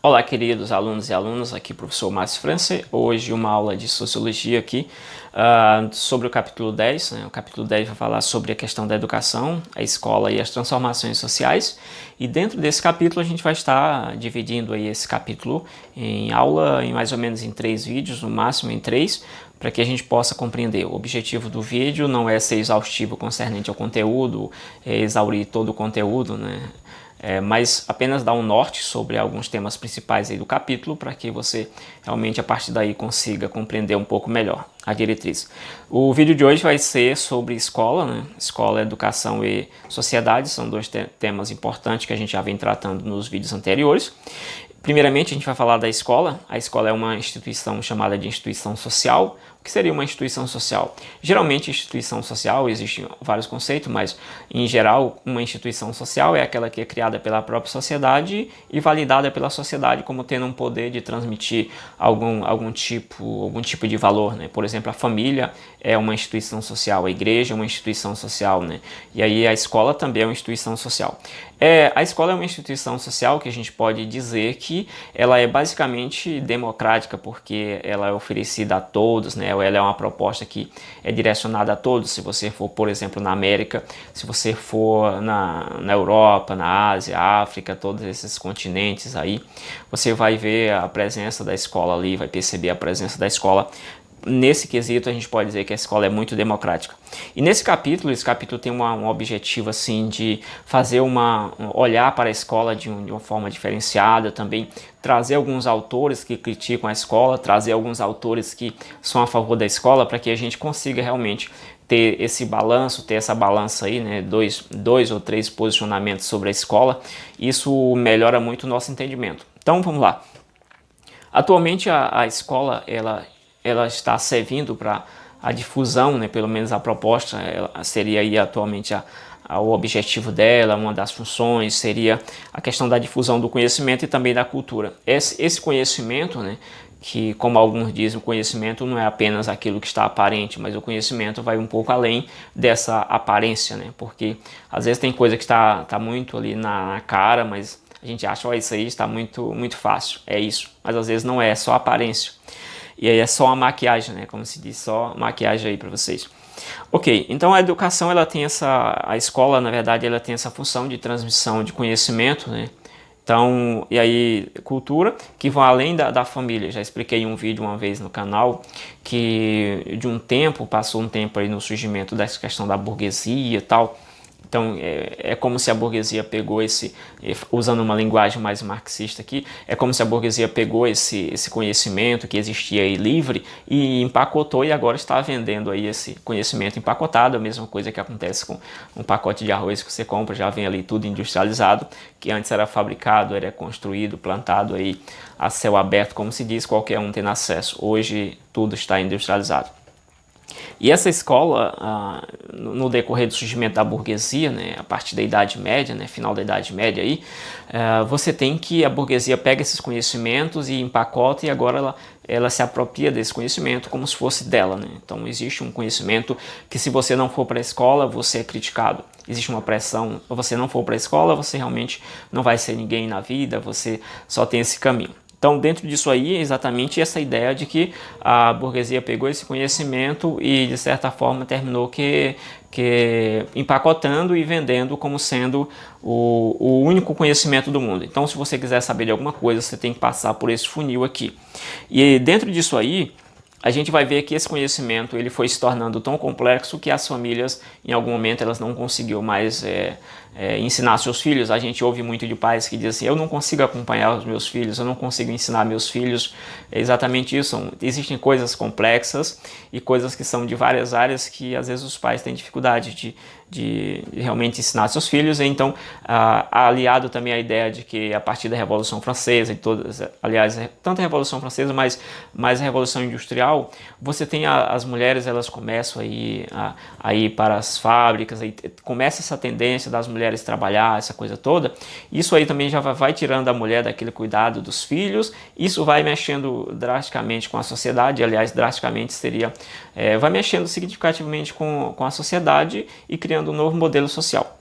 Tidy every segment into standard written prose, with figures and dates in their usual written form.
Olá, queridos alunos e alunas, aqui professor Márcio França. Hoje uma aula de Sociologia aqui sobre o capítulo 10. O capítulo 10 vai falar sobre a questão da educação, a escola e as transformações sociais. E dentro desse capítulo a gente vai estar dividindo aí esse capítulo em aula em mais ou menos em 3 vídeos, no máximo em 3, para que a gente possa compreender. O objetivo do vídeo não é ser exaustivo concernente ao conteúdo, exaurir todo o conteúdo, né? Mas apenas dar um norte sobre alguns temas principais aí do capítulo para que você realmente a partir daí consiga compreender um pouco melhor a diretriz. O vídeo de hoje vai ser sobre escola, né? Escola, educação e sociedade, são dois temas importantes que a gente já vem tratando nos vídeos anteriores. Primeiramente, a gente vai falar da escola. A escola é uma instituição chamada de instituição social. O que seria uma instituição social? Geralmente, instituição social, existem vários conceitos, mas em geral, uma instituição social é aquela que é criada pela própria sociedade e validada pela sociedade como tendo um poder de transmitir algum tipo de valor, né? Por exemplo, a família é uma instituição social, a igreja é uma instituição social, né? E aí a escola também é uma instituição social. A escola é uma instituição social que a gente pode dizer que ela é basicamente democrática, porque ela é oferecida a todos, né? Ela é uma proposta que é direcionada a todos. Se você for, por exemplo, na América, se você for na Europa, na Ásia, África, todos esses continentes aí, você vai ver a presença da escola ali, vai perceber a presença da escola. Nesse quesito, a gente pode dizer que a escola é muito democrática. E nesse capítulo, esse capítulo tem um objetivo assim de fazer olhar para a escola de uma forma diferenciada, também trazer alguns autores que criticam a escola, trazer alguns autores que são a favor da escola, para que a gente consiga realmente ter esse balanço, ter essa balança aí, né, dois ou três posicionamentos sobre a escola. Isso melhora muito o nosso entendimento. Então, vamos lá. Atualmente, a escola, ela está servindo para a difusão, né, pelo menos a proposta seria aí atualmente o objetivo dela, uma das funções seria a questão da difusão do conhecimento e também da cultura. Esse conhecimento, né, que como alguns dizem, o conhecimento não é apenas aquilo que está aparente, mas o conhecimento vai um pouco além dessa aparência, né, porque às vezes tem coisa que está muito ali na cara, mas a gente acha, ó, isso aí está muito fácil, é isso, mas às vezes não é só aparência. E aí é só uma maquiagem, né? Como se diz, só maquiagem aí para vocês. Ok, então a educação, ela tem a escola, na verdade, ela tem essa função de transmissão de conhecimento, né? Então, e aí, cultura, que vão além da família. Já expliquei em um vídeo uma vez no canal, que de um tempo, passou um tempo aí no surgimento dessa questão da burguesia e tal. Então, é como se a burguesia pegou usando uma linguagem mais marxista aqui, é como se a burguesia pegou esse conhecimento que existia aí livre e empacotou e agora está vendendo aí esse conhecimento empacotado, a mesma coisa que acontece com um pacote de arroz que você compra, já vem ali tudo industrializado, que antes era fabricado, era construído, plantado aí a céu aberto, como se diz, qualquer um tem acesso. Hoje tudo está industrializado. E essa escola, no decorrer do surgimento da burguesia, né, a partir da Idade Média, né, final da Idade Média, aí, você tem que a burguesia pega esses conhecimentos e empacota e agora ela se apropria desse conhecimento como se fosse dela, né? Então existe um conhecimento que se você não for para a escola, você é criticado. Existe uma pressão, se você não for para a escola, você realmente não vai ser ninguém na vida, você só tem esse caminho. Então, dentro disso aí, é exatamente essa ideia de que a burguesia pegou esse conhecimento e, de certa forma, terminou que empacotando e vendendo como sendo o único conhecimento do mundo. Então, se você quiser saber de alguma coisa, você tem que passar por esse funil aqui. E dentro disso aí, a gente vai ver que esse conhecimento ele foi se tornando tão complexo que as famílias, em algum momento, elas não conseguiam mais ensinar seus filhos. A gente ouve muito de pais que dizem assim, eu não consigo acompanhar os meus filhos, eu não consigo ensinar meus filhos. É exatamente isso. Existem coisas complexas e coisas que são de várias áreas que às vezes os pais têm dificuldade de realmente ensinar seus filhos. Então, aliado também à ideia de que a partir da Revolução Francesa e todas, aliás, tanto a Revolução Francesa, mas mais a Revolução Industrial, você tem as mulheres, elas começam a ir para as fábricas, aí começa essa tendência das mulheres trabalhar, essa coisa toda. Isso aí também já vai tirando a mulher daquele cuidado dos filhos, isso vai mexendo drasticamente com a sociedade, aliás, drasticamente seria, vai mexendo significativamente com a sociedade e criando um novo modelo social.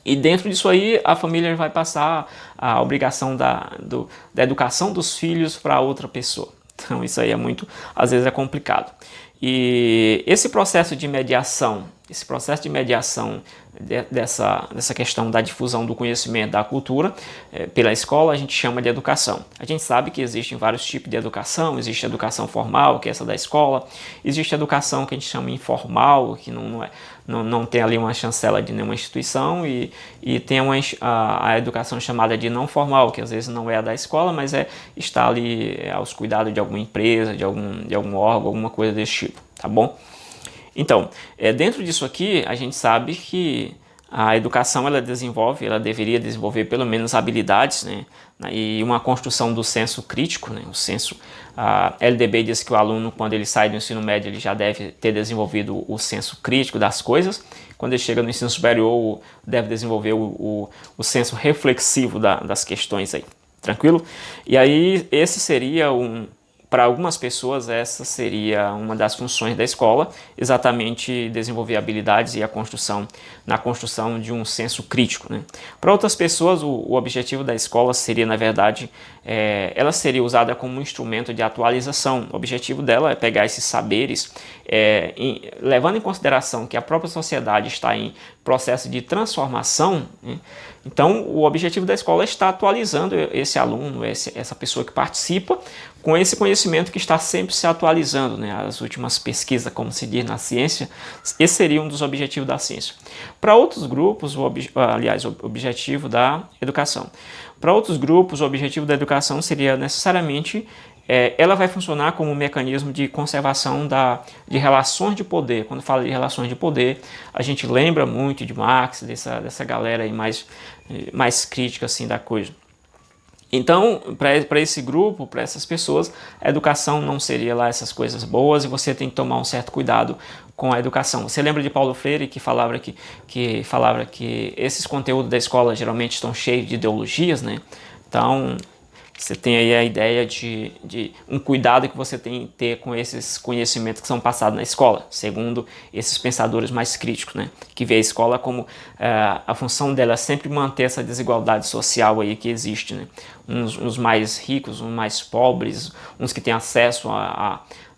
E dentro disso aí, a família vai passar a obrigação da educação dos filhos para outra pessoa. Então isso aí às vezes é complicado. E esse processo de mediação dessa questão da difusão do conhecimento, da cultura, pela escola, a gente chama de educação. A gente sabe que existem vários tipos de educação. Existe a educação formal, que é essa da escola. Existe a educação que a gente chama informal, que não tem ali uma chancela de nenhuma instituição, e tem a educação chamada de não formal, que às vezes não é a da escola, mas está ali aos cuidados de alguma empresa, de algum órgão, alguma coisa desse tipo, tá bom? Então, dentro disso aqui, a gente sabe que a educação ela deveria desenvolver pelo menos habilidades, né, e uma construção do senso crítico, né, o senso, a LDB diz que o aluno, quando ele sai do ensino médio, ele já deve ter desenvolvido o senso crítico das coisas. Quando ele chega no ensino superior, deve desenvolver o senso reflexivo das questões aí, tranquilo? E aí, para algumas pessoas, essa seria uma das funções da escola, exatamente desenvolver habilidades e na construção de um senso crítico, né? Para outras pessoas, o objetivo da escola seria, na verdade, ela seria usada como um instrumento de atualização. O objetivo dela é pegar esses saberes, levando em consideração que a própria sociedade está em processo de transformação, né? Então, o objetivo da escola é estar atualizando esse aluno, essa pessoa que participa, com esse conhecimento que está sempre se atualizando, né? As últimas pesquisas, como se diz na ciência, esse seria um dos objetivos da ciência. Para outros grupos, o objetivo da educação. Para outros grupos, o objetivo da educação seria necessariamente ela vai funcionar como um mecanismo de conservação de relações de poder. Quando fala de relações de poder, a gente lembra muito de Marx, dessa galera aí mais crítica assim, da coisa. Então, para esse grupo, para essas pessoas, a educação não seria lá essas coisas boas, e você tem que tomar um certo cuidado com a educação. Você lembra de Paulo Freire, que falava que esses conteúdos da escola geralmente estão cheios de ideologias, né? Então, você tem aí a ideia de um cuidado que você tem que ter com esses conhecimentos que são passados na escola, segundo esses pensadores mais críticos, né? Que vê a escola como a função dela é sempre manter essa desigualdade social aí que existe, né? Uns mais ricos, uns mais pobres, uns que têm acesso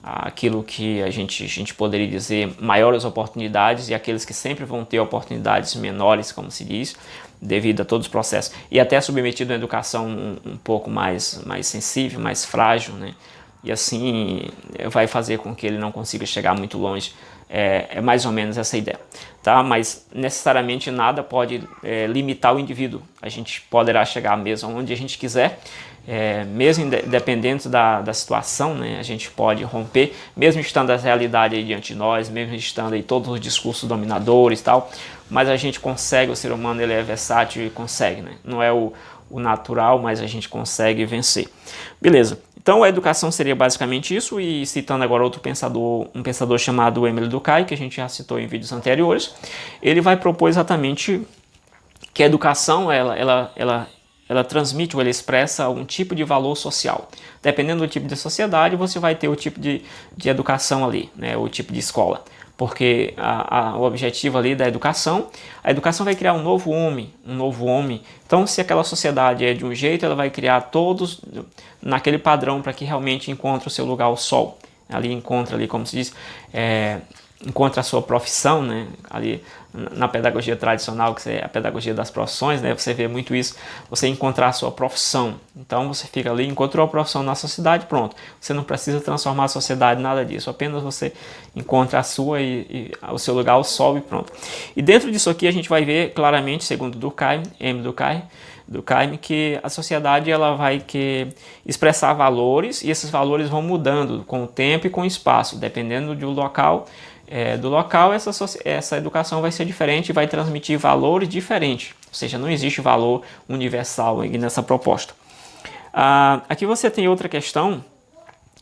aquilo que a gente poderia dizer maiores oportunidades, e aqueles que sempre vão ter oportunidades menores, como se diz, devido a todos os processos, e até submetido a uma educação um pouco mais sensível, mais frágil, né? E assim vai fazer com que ele não consiga chegar muito longe. É mais ou menos essa ideia, tá? Mas necessariamente nada pode limitar o indivíduo. A gente poderá chegar mesmo onde a gente quiser, mesmo dependendo da situação, né? A gente pode romper, mesmo estando a realidade aí diante de nós, mesmo estando aí todos os discursos dominadores e tal, mas a gente consegue, o ser humano ele é versátil e consegue, né? Não é o natural, mas a gente consegue vencer. Beleza. Então a educação seria basicamente isso, e citando agora um pensador chamado Émile Durkheim, que a gente já citou em vídeos anteriores, ele vai propor exatamente que a educação ela transmite ou ela expressa algum tipo de valor social. Dependendo do tipo de sociedade, você vai ter o tipo de educação ali, né, o tipo de escola. Porque o objetivo ali a educação vai criar um novo homem. Então, se aquela sociedade é de um jeito, ela vai criar todos naquele padrão para que realmente encontre o seu lugar ao sol. Encontra ali, como se diz, encontra a sua profissão, né? Ali na pedagogia tradicional, que é a pedagogia das profissões, né? Você vê muito isso, você encontrar a sua profissão. Então você fica ali, encontrou a profissão na sociedade, pronto. Você não precisa transformar a sociedade, nada disso. Apenas você encontra a sua e o seu lugar ao sol e pronto. E dentro disso aqui a gente vai ver claramente, segundo Émile Durkheim, que a sociedade ela vai expressar valores, e esses valores vão mudando com o tempo e com o espaço, dependendo do local. Essa educação vai ser diferente e vai transmitir valores diferentes, ou seja, não existe valor universal aí nessa proposta. Aqui você tem outra questão,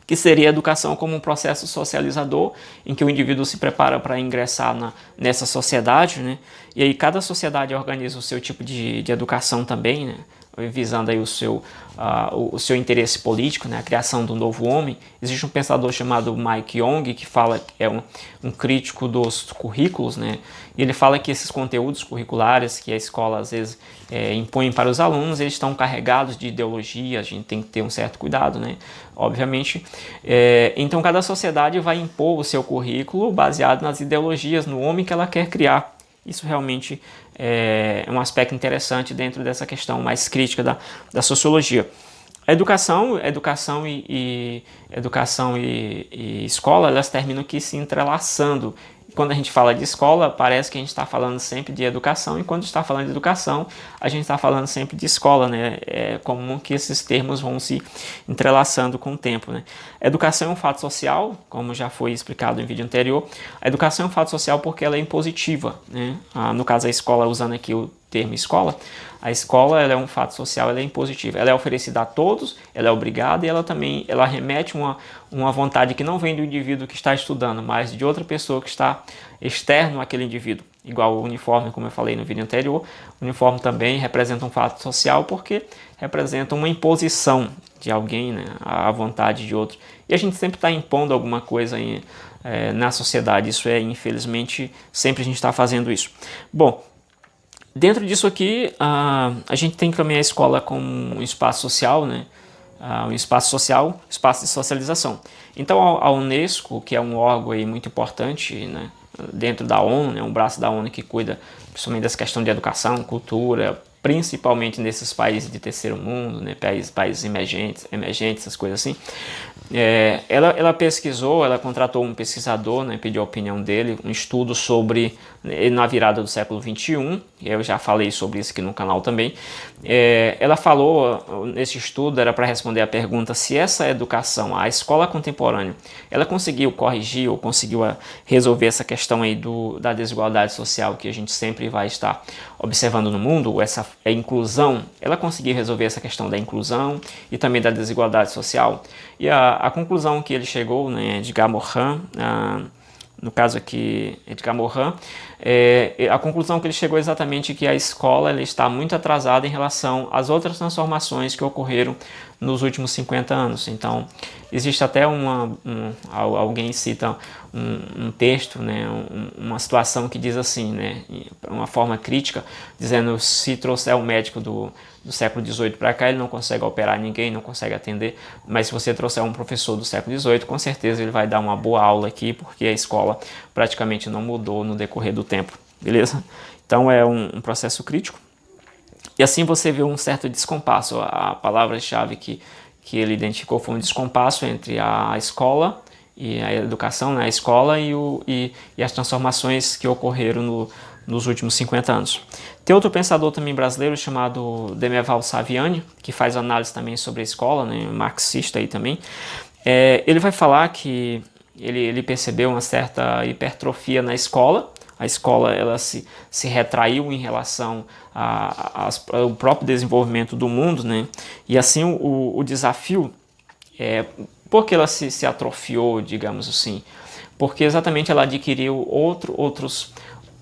que seria a educação como um processo socializador, em que o indivíduo se prepara para ingressar nessa sociedade, né? E aí cada sociedade organiza o seu tipo de educação também, né? visando aí o seu interesse político, né, a criação do novo homem. Existe um pensador chamado Mike Young, que fala, é um crítico dos currículos, né, e ele fala que esses conteúdos curriculares que a escola às vezes impõe para os alunos, eles estão carregados de ideologia, a gente tem que ter um certo cuidado, né, obviamente. Então cada sociedade vai impor o seu currículo baseado nas ideologias, no homem que ela quer criar. Isso realmente é um aspecto interessante dentro dessa questão mais crítica da sociologia. A educação e escola, elas terminam aqui se entrelaçando. Quando a gente fala de escola, parece que a gente está falando sempre de educação, e quando está falando de educação, a gente está falando sempre de escola, né? É comum que esses termos vão se entrelaçando com o tempo, né? A educação é um fato social, como já foi explicado em vídeo anterior. A educação é um fato social porque ela é impositiva, né? No caso, a escola, usando aqui o termo escola, a escola, ela é um fato social, ela é impositiva, ela é oferecida a todos, ela é obrigada, e ela remete uma vontade que não vem do indivíduo que está estudando, mas de outra pessoa que está externo àquele indivíduo. Igual o uniforme, como eu falei no vídeo anterior, o uniforme também representa um fato social porque representa uma imposição de alguém, né, à vontade de outro. E a gente sempre está impondo alguma coisa na sociedade, isso infelizmente, sempre a gente está fazendo isso. Bom, dentro disso aqui, a gente tem também a escola como um espaço social, né? Um espaço social, espaço de socialização. Então a Unesco, que é um órgão aí muito importante, né, dentro da ONU, né, um braço da ONU que cuida principalmente dessa questão de educação, cultura, principalmente nesses países de terceiro mundo, né, países emergentes, essas coisas assim. Ela pesquisou, ela contratou um pesquisador, né, pediu a opinião dele, um estudo sobre, na virada do século XXI, eu já falei sobre isso aqui no canal também. Ela falou, nesse estudo, era para responder a pergunta se essa educação, a escola contemporânea, ela conseguiu corrigir ou conseguiu resolver essa questão aí da desigualdade social que a gente sempre vai estar observando no mundo, essa inclusão, ela conseguiu resolver essa questão da inclusão e também da desigualdade social. E a conclusão que ele chegou, né, Edgar Morin, no caso aqui, Edgar Morin, a conclusão que ele chegou é exatamente que a escola ela está muito atrasada em relação às outras transformações que ocorreram nos últimos 50 anos. Então, existe até alguém cita um texto, né, uma situação que diz assim, né, uma forma crítica, dizendo se trouxer um médico do século XVIII para cá, ele não consegue operar ninguém, não consegue atender, mas se você trouxer um professor do século XVIII, com certeza ele vai dar uma boa aula aqui, porque a escola praticamente não mudou no decorrer do tempo, beleza? Então é um processo crítico. E assim você vê um certo descompasso. A palavra-chave que ele identificou foi um descompasso entre a escola e a educação, né? A escola e as transformações que ocorreram nos últimos 50 anos. Tem outro pensador também brasileiro chamado Demerval Saviani, que faz análise também sobre a escola, né? Marxista aí também. Ele vai falar que ele percebeu uma certa hipertrofia na escola. A escola ela se retraiu em relação ao próprio desenvolvimento do mundo, né? E assim o desafio por que ela se atrofiou, digamos assim? Porque exatamente ela adquiriu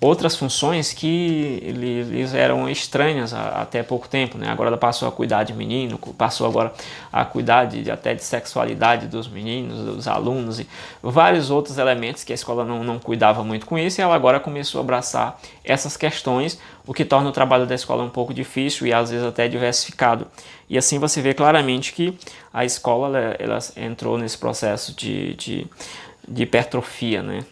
outras funções que lhes eram estranhas até pouco tempo, né? Agora ela passou a cuidar de menino, passou agora a cuidar até de sexualidade dos meninos, dos alunos e vários outros elementos que a escola não cuidava muito com isso, e ela agora começou a abraçar essas questões, o que torna o trabalho da escola um pouco difícil e às vezes até diversificado. E assim você vê claramente que a escola ela entrou nesse processo de hipertrofia, né?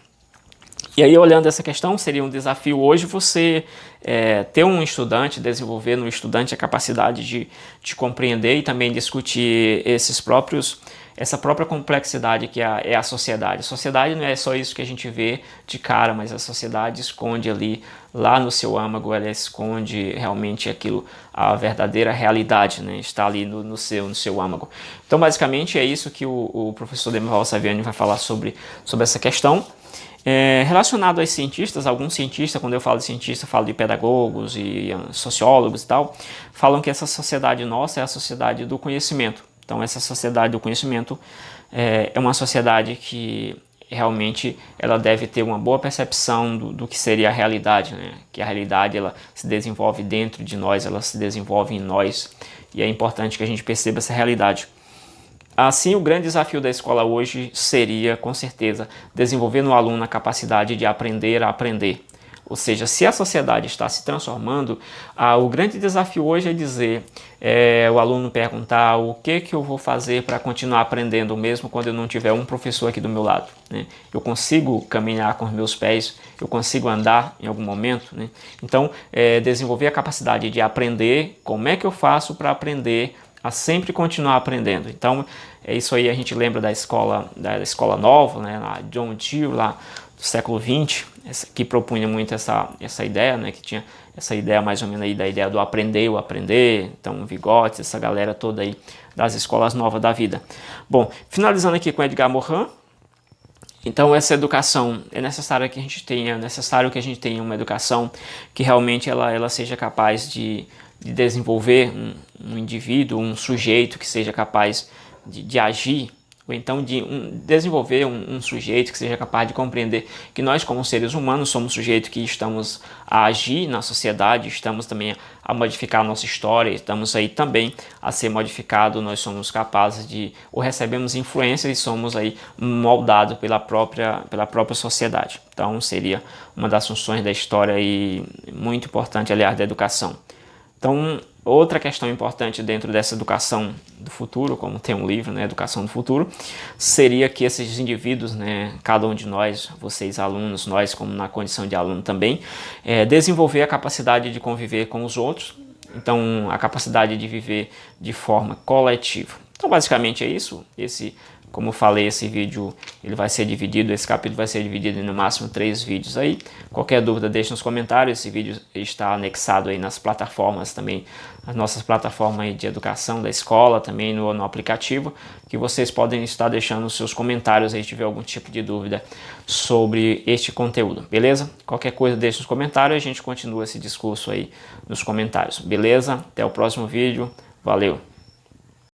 E aí, olhando essa questão, seria um desafio hoje você ter um estudante, desenvolver no estudante a capacidade de compreender e também discutir essa própria complexidade que é a sociedade. A sociedade não é só isso que a gente vê de cara, mas a sociedade esconde lá no seu âmago, ela esconde realmente aquilo, a verdadeira realidade, né? Está ali no seu âmago. Então, basicamente, é isso que o professor Demerval Saviani vai falar sobre essa questão. Relacionado aos cientistas, alguns cientistas, quando eu falo de cientista, falo de pedagogos e sociólogos e tal, falam que essa sociedade nossa é a sociedade do conhecimento. Então essa sociedade do conhecimento é uma sociedade que realmente ela deve ter uma boa percepção do que seria a realidade, né? Que a realidade ela se desenvolve dentro de nós, ela se desenvolve em nós, e é importante que a gente perceba essa realidade. Assim, o grande desafio da escola hoje seria, com certeza, desenvolver no aluno a capacidade de aprender a aprender. Ou seja, se a sociedade está se transformando, o grande desafio hoje é dizer, o aluno perguntar o que eu vou fazer para continuar aprendendo mesmo quando eu não tiver um professor aqui do meu lado, né? Eu consigo caminhar com os meus pés, eu consigo andar em algum momento, né? Então, desenvolver a capacidade de aprender, como é que eu faço para aprender a sempre continuar aprendendo. Então, é isso aí, a gente lembra da escola nova, né, lá, John Dewey, lá do século XX, que propunha muito essa ideia, né, que tinha essa ideia mais ou menos aí da ideia do aprender, o aprender, então Vygotsky, essa galera toda aí das escolas novas da vida. Bom, finalizando aqui com Edgar Morin. Então essa educação é necessário que a gente tenha uma educação que realmente ela seja capaz de desenvolver um indivíduo, um sujeito que seja capaz de agir, ou então de desenvolver um sujeito que seja capaz de compreender que nós, como seres humanos, somos sujeitos que estamos a agir na sociedade, estamos também a modificar a nossa história, estamos aí também a ser modificados, nós somos capazes de, ou recebemos influências e somos aí moldados pela própria sociedade. Então seria uma das funções da história e muito importante, aliás, da educação. Então, outra questão importante dentro dessa educação do futuro, como tem um livro, né, Educação do Futuro, seria que esses indivíduos, né, cada um de nós, vocês alunos, nós como na condição de aluno também, desenvolver a capacidade de conviver com os outros, então a capacidade de viver de forma coletiva. Então, basicamente é isso. Como eu falei, esse vídeo ele vai ser dividido, esse capítulo vai ser dividido em no máximo 3 vídeos aí. Qualquer dúvida deixe nos comentários, esse vídeo está anexado aí nas plataformas também, as nossas plataformas aí de educação da escola, também no aplicativo, que vocês podem estar deixando os seus comentários aí se tiver algum tipo de dúvida sobre este conteúdo, beleza? Qualquer coisa deixe nos comentários e a gente continua esse discurso aí nos comentários, beleza? Até o próximo vídeo, valeu!